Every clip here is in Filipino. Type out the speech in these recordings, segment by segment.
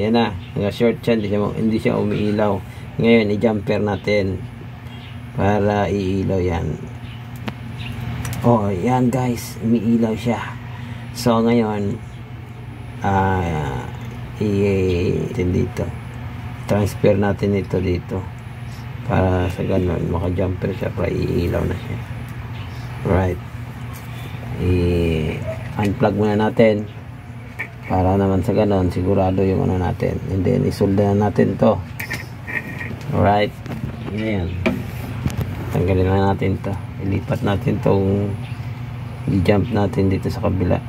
yan na. Naka-short siya, hindi siya umiilaw. Ngayon, i-jumper natin para iilaw yan. Oh, yan guys, umiilaw siya. So, ngayon, dito. Transfer natin ito dito. Para sa ganun, maka-jumper siya para iilaw na siya. Right. I-unplug muna natin. Para naman sa ganun, sigurado yung ano natin. And then, isolda na natin to. Alright. Ayan. Tanggalin na natin to. Ilipat natin tong i-jump natin dito sa kabila.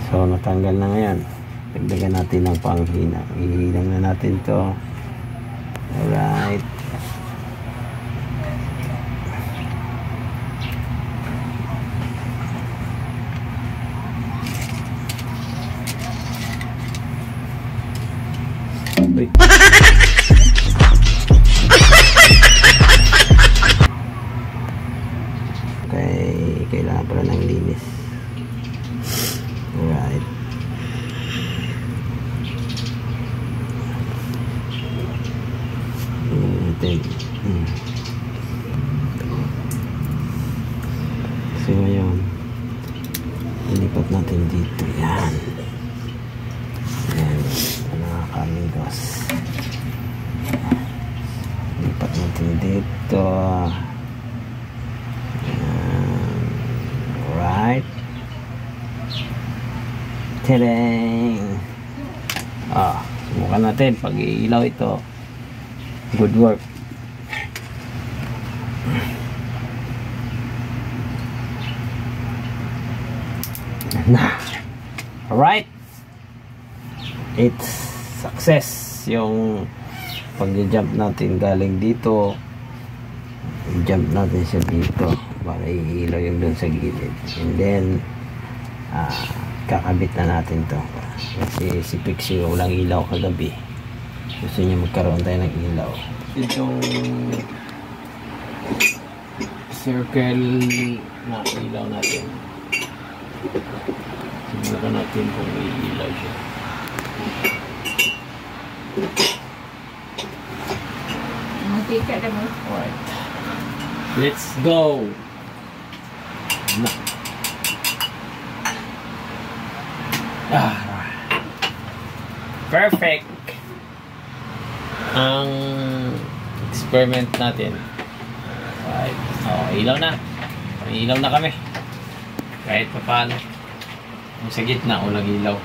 So, natanggal na ngayon. Dagdagan natin ng panghina. Ihilang na natin to. Alright. Uy. Okay, kailangan pala ng linis. Alright. So ngayon, ilipat natin dito. Yan. Yan. Mga kamigos. Ilipat natin dito. Yan. Alright. Tadang! Subukan natin pag iilaw ito. Good work. Alright. It's success yung pag-jump natin galing dito. I-jump natin siya dito para iilaw yung dun sa gilid. And then kakabit na natin to. Kasi si Pixie walang ilaw kagabi. Gusto niya magkaroon tayo ng ilaw. Itong circle na ilaw natin. Simulan natin kung iilaw siya. Alright. Let's go! Perfect! Ang experiment natin. Right. Ilaw na. Ilaw na kami. Kahit pa paano. Sa gitna, walang ilaw.